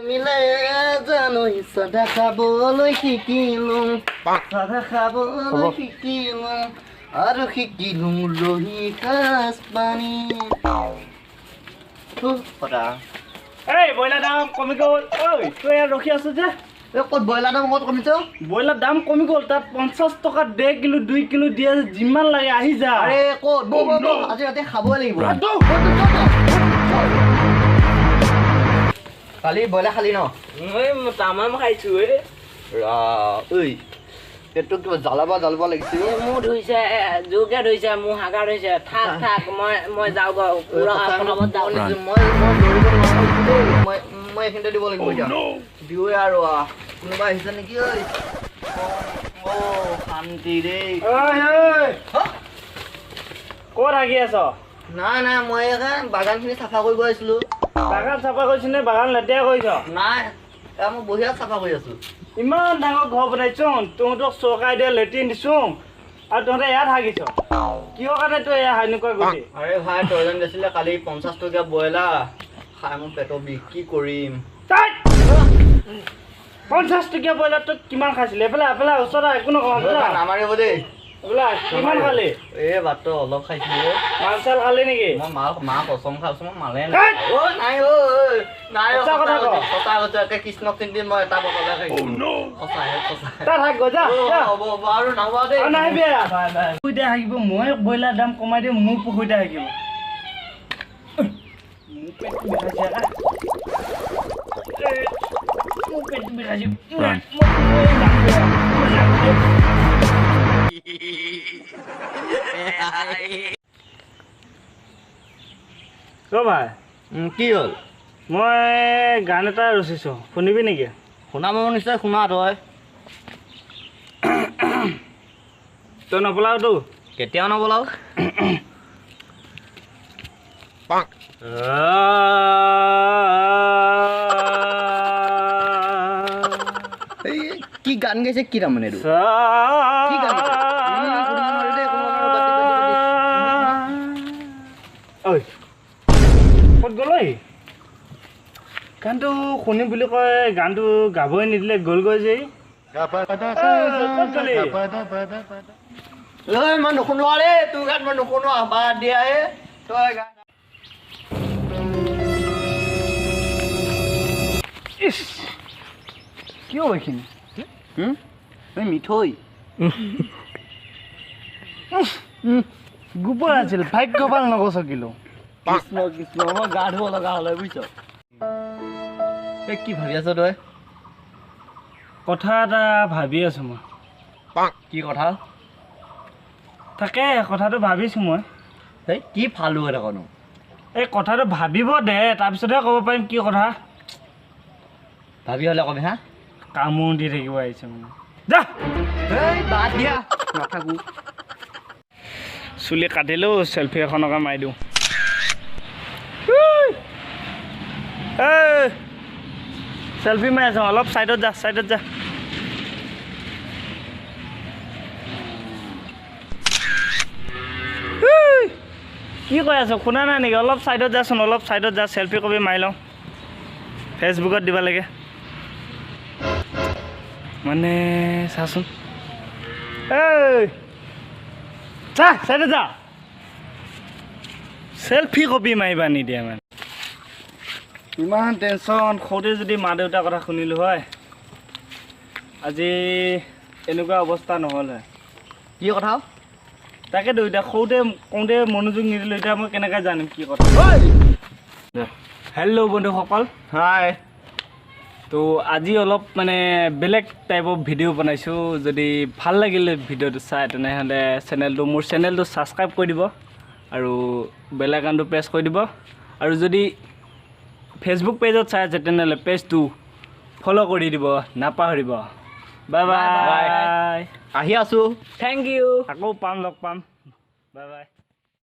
মিলে জানোই সাদা খাবলৈ শিকিলো সাদা খাবলৈ শিকিলো আৰু শিকিলো ৰহি কাজ পানী এই ব্ৰইলাৰ দাম কমি গ'ল ঐ তই ইয়াত ৰখি আছো যে ক'ত ব্ৰইলাৰ দাম ক'ত কমিছে ব্ৰইলাৰ দাম কমি গ'ল তাত 50 টকা 1.5 কিলো 2 কিলো দিয়ে যিমান লাগে আহি যা আৰে ক'ত আজি ৰাতি খাবই লাগিব কালি ব্ৰইলাৰ খালি ন মই তামাম খাইছো ঐ পেটটো কিবা জ্বলাব লাগিছিল মোৰ ধুইছে জোৰকে ধুইছে মোৰ হাগা ধুইছে থাক মই যাওঁ মই এইখিনিতে দিব লাগিব এতিয়া দিওঁৱে আৰু কোনোবা আহিছে নেকি ঐ শান্তি দেই ক'ত থাকি আছ নাই মই বাগানখিনি চাফা কৰিব আহিছিলোঁ বাগান চাফা কৰিছ নে বাগান লেতেৰা কৰিছ নাই মই বঢ়িয়া চাফা কৰি আছোঁ ইমান ডাঙৰ ঘৰ বনাইছো তহঁতক চৰকাৰে দিয়া লেট্ৰিন দিছো আৰু তহঁতে ইয়াত হাগিছ কিহৰ কাৰণে তই এয়া এনেকুৱা কৰিলি আৰে ভাই তইজন গৈছিলে কালি 50 টকীয়া ব্ৰইলাৰ খাই মোৰ পেটৰ বিষ কি কৰিম 50 টকীয়া ব্ৰইলাৰ তই কিমান খাইছিলি এফালে ওচৰত একো নকওঁ নামাৰিব দেই কিমান খালি এই ভাতটো অলপ খাইছিলো মাল চাল খালি নেকি মই মা কচম খাইছো মই মালে নাই সঁচা কথা কৃষ্ণক চিন্তি মই এটা বটলে খাইছো আৰু নাহবা দেই পুখুৰীতে হাগিব মই ব্ৰইলাৰ দাম কমাই দিম মোৰ পুখুৰীতে হাগিব মোৰ পেটটো বিষাইছে ভাই কি হ'ল মই গান এটা ৰচিছো শুনিবি নেকি শুনা মোৰ নিশ্চয় শুনা তই নপলাওতো কেতিয়াও নবলাও কি গান গাইছে কি তাৰমানে ক'ত গ'ল গানটো শুনিম বুলি কয় গানটো গাবই নিদিলে গ'লগৈ যে মই নুশুনো ৰে তোৰ গান মই নুশুনো বাদ দিয়া তই গান কি হ'ব এইখিনি মিঠৈ গোবৰ আছিল ভাগ্য ভাল নগছকিলো কৃষ্ণ মই গা ধুব লগা হ'লে বুজিছ কি ভাবি আছ তই কথা এটা ভাবি আছো মই কি কথা তাকে কথাটো ভাবিছো মই কি ফালো এটা কনো এই কথাটো ভাবিব দে তাৰপিছতহে ক'ব পাৰিম কি কথা ভাবি হ'লে কবি হা কামোৰ দি থাকিব আহিছে মানে যা বাদ দিয়া নাথাকো চুলি কাটিলেও চেলফি এখনকে মাৰি দিওঁ চেলফি মাৰি আছো অলপ চাইডত যা কি কৈ আছ শুনা নাই নেকি অলপ চাইডত যাচোন অলপ চাইডত যা চেলফি কপি মাৰি লওঁ ফেচবুকত দিব লাগে মানে চাচোন চাইডত যা চেলফি কপি মাৰিবা নিদিয়ে মানে ইমান টেনশ্যন সৰুতে যদি মা দেউতাৰ কথা শুনিলোঁ হয় আজি এনেকুৱা অৱস্থা নহ'ল হয় কি কথা তাকেতো এতিয়া সৰুতে কওঁতে মনোযোগ নিদিলোঁ এতিয়া মই কেনেকৈ জানিম কি কথা হেল্ল' বন্ধুসকল হাই তো আজি অলপ মানে বেলেগ টাইপৰ ভিডিঅ' বনাইছোঁ যদি ভাল লাগিলে ভিডিঅ'টো চাই তেনেহ'লে মোৰ চেনেলটো ছাবস্ক্ৰাইব কৰি দিব আৰু বেল আইকনটো প্ৰেছ কৰি দিব আৰু যদি ফেচবুক পেজত চাই আছে তেনেহ'লে পেজটো ফ'ল' কৰি দিব নাপাহৰিব বাই বাই আহি আছোঁ থেংক ইউ আকৌ লগ পাম বাই বাই